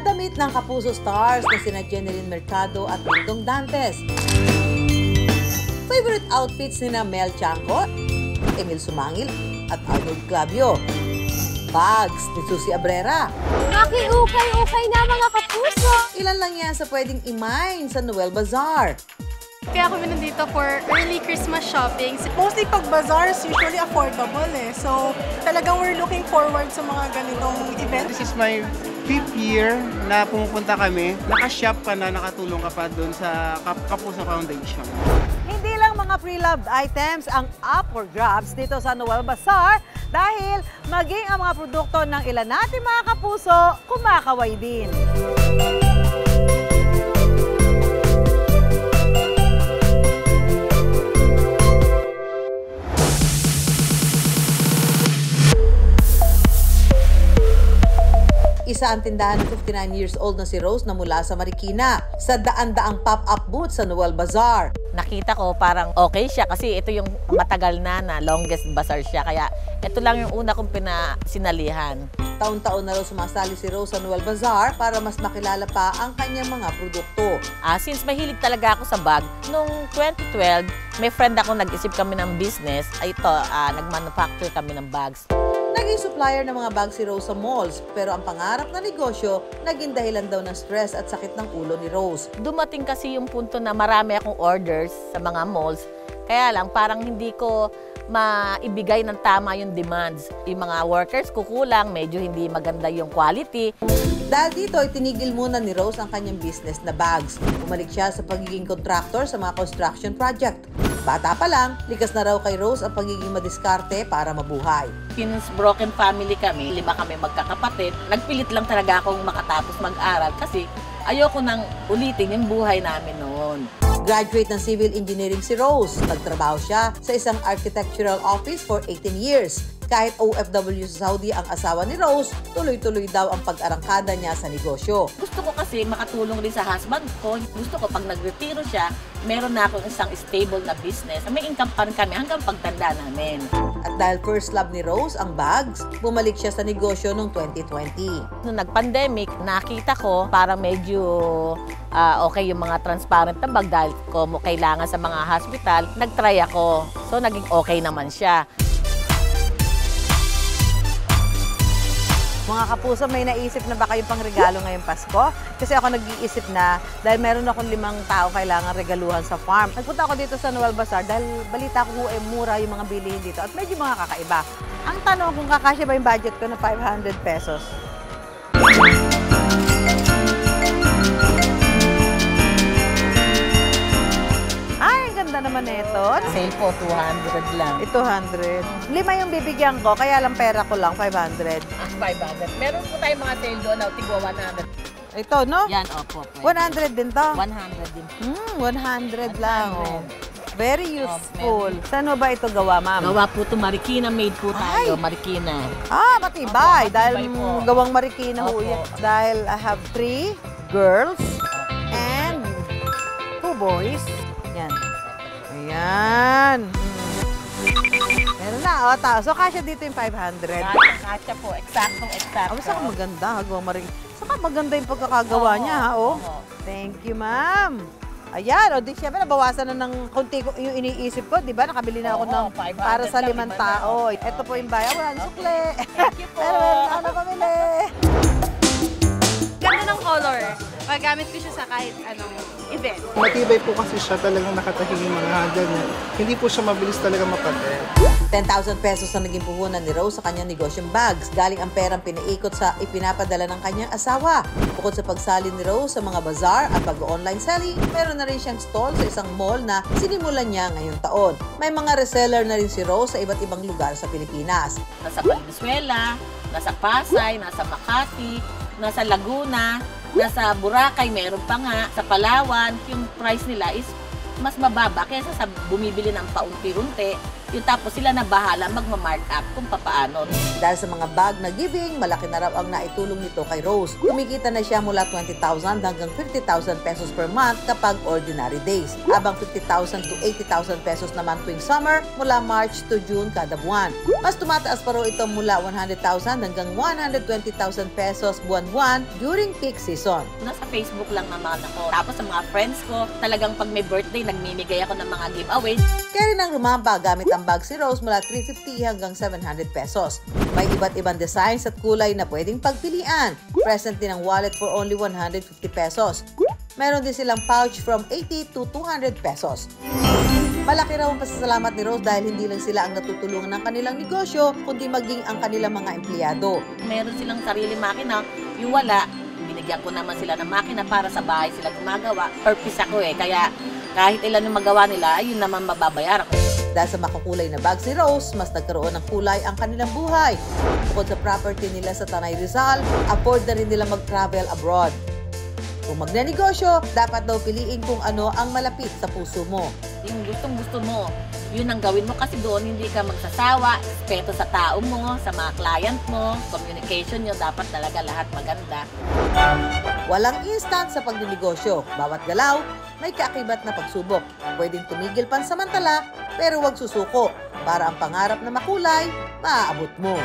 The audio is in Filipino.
damit ng Kapuso stars na sina Jeneline Mercado at Dingdong Dantes. Favorite outfits ni Mel Chanco, Emil Sumangil at Arnold Clavio. Bags ni Susie Abrera. Nakiukay-ukay na mga kapuso! Ilan lang yan sa pwedeng imain sa Noel Bazaar. Kaya kami nandito for early Christmas shopping. Mostly pag bazaar is usually affordable eh. So talagang we're looking forward sa mga ganitong events. This is my 5th year na pumupunta kami. Naka-shop ka na, nakatulong ka pa doon sa Kapuso Foundation. Hindi lang mga pre-loved items ang up for grabs dito sa Noel Bazaar dahil maging ang mga produkto ng ilan nating mga kapuso kumakaway din. Isa ang tindahan ng 59 years old na si Rose na mula sa Marikina sa daan-daang pop-up booth sa Noel Bazaar. Nakita ko parang okay siya kasi ito yung matagal na longest bazaar siya. Kaya ito lang yung una kong sinalihan. Taon-taon na raw sumasali si Rose sa Noel Bazaar para mas makilala pa ang kanyang mga produkto. Since mahilig talaga ako sa bag, noong 2012, may friend ako nag-isip kami ng business. Nag-manufacture kami ng bags. Naging supplier ng mga bags si Rose sa malls, pero ang pangarap na negosyo naging dahilan daw ng stress at sakit ng ulo ni Rose. Dumating kasi yung punto na marami akong orders sa mga malls, kaya lang parang hindi ko maibigay ng tama yung demands. Yung mga workers kukulang, medyo hindi maganda yung quality. Dahil dito, itinigil muna ni Rose ang kanyang business na bags. Bumalik siya sa pagiging contractor sa mga construction project. Bata pa lang, likas na raw kay Rose ang pagiging madiskarte para mabuhay. Since broken family kami, 5 kami magkakapatid, nagpilit lang talaga akong makatapos mag-aral kasi ayoko nang ulitin yung buhay namin noon. Graduate ng civil engineering si Rose. Nagtrabaho siya sa isang architectural office for 18 years. Kahit OFW sa Saudi ang asawa ni Rose, tuloy-tuloy daw ang pag-arangkada niya sa negosyo. Gusto ko kasi makatulong rin sa husband ko. Gusto ko pag nag-retiro siya, meron na akong isang stable na business. May income pa rin kami hanggang pagtanda namin. At dahil first love ni Rose ang bags, bumalik siya sa negosyo noong 2020. Noong nag-pandemic, nakita ko parang medyo okay yung mga transparent na bag dahil ko kailangan sa mga hospital. Nag-try ako. So naging okay naman siya. Mga kapuso, may naisip na ba kayong pangregalo ngayong Pasko? Kasi ako nag-iisip na dahil meron akong 5 tao kailangan regaluhan sa farm. Nagpunta ako dito sa Noel Bazaar dahil balita ko mura yung mga bilihin dito at medyo mga kakaiba. Ang tanong kung kakasya ba yung budget ko na 500 pesos. Ganda naman ito. Sale po, 200 lang. 200. 5 yung bibigyan ko, kaya lang pera ko lang, 500. 500. Meron po tayong mga sale doon, tigwa 100. Ito, no? Yan, opo. 100 din to? 100 din. 100 lang. Oh. Very useful. Saan mo ba ito gawa, ma'am? Gawa po ito, Marikina made po tayo, Marikina. Matibay. Opo, dahil matibay po. gawang Marikina ho Opo. yan. Dahil I have 3 girls and 2 boys. Yan. Ayan. Meron na, So, kasya dito yung 500. Kasya po, eksakto. Saka maganda, gawang Marikina. Saka maganda yung pagkakagawa niya, ha? Thank you, ma'am. Ayan, di syempre, nabawasan na ng konti yung iniisip ko, di ba? Nakabili na ako ng para sa 5 tao. Ito po yung bayan, walang sukle. Thank you po. Pero meron ako na pamili. Ganda ng color. Magamit ko siya sa kahit anong event. Matibay po kasi siya, talagang nakatahing yung mga ganyan. Hindi po siya mabilis talaga mapatay. 10,000 pesos na naging puhunan ni Rose sa kanyang negosyong bags. Galing ang perang pinaikot sa ipinapadala ng kanyang asawa. Bukod sa pagsali ni Rose sa mga bazaar at pag-online selling, meron na rin siyang stall sa isang mall na sinimulan niya ngayong taon. May mga reseller na rin si Rose sa iba't ibang lugar sa Pilipinas. Nasa Valenzuela, nasa Pasay, nasa Makati, nasa Laguna, nasa Boracay, meron pa nga. Sa Palawan, yung price nila is mas mababa kaysa sa bumibili ng paunti-unti. Yung tapos sila na bahala magma-mark up kung papaano. Dahil sa mga bag na giving, malaki na raw ang naitulong nito kay Rose. Kumikita na siya mula 20,000 hanggang 50,000 pesos per month kapag ordinary days. Habang 50,000 to 80,000 pesos naman tuwing summer mula March to June kada buwan. Mas tumataas pa raw ito mula 100,000 hanggang 120,000 pesos buwan-buwan during peak season. Nasa Facebook lang naman ako. Tapos sa mga friends ko, talagang pag may birthday, nagmimigay ako ng mga giveaways. Kaya rin ang rumamba gamit ang bag si Rose mula 350 hanggang 700 pesos. May iba't ibang designs at kulay na pwedeng pagpilian. Present din ang wallet for only 150 pesos. Meron din silang pouch from 80 to 200 pesos. Malaki raw ang pasasalamat ni Rose dahil hindi lang sila ang natutulungan ng kanilang negosyo, kundi maging ang kanilang mga empleyado. Meron silang sarili makina, yung wala, binigyan ko naman sila ng makina para sa bahay sila gumagawa. Purpose ako kaya kahit ilan yung magawa nila, ayun naman mababayaran ko. Dahil sa makakulay na bag si Rose, mas nagkaroon ng kulay ang kanilang buhay. Bukod sa property nila sa Tanay Rizal, afford na rin nila mag-travel abroad. Kung magnenegosyo, dapat daw piliin kung ano ang malapit sa puso mo. Yung gustong-gusto mo, yun ang gawin mo kasi doon hindi ka magsasawa, respeto sa tao mo, sa mga client mo, communication nyo, dapat talaga lahat maganda. Walang instant sa pagninegosyo. Bawat galaw, may kaakibat na pagsubok. Pwedeng tumigil pansamantala, pero huwag susuko para ang pangarap na makulay, maaabot mo.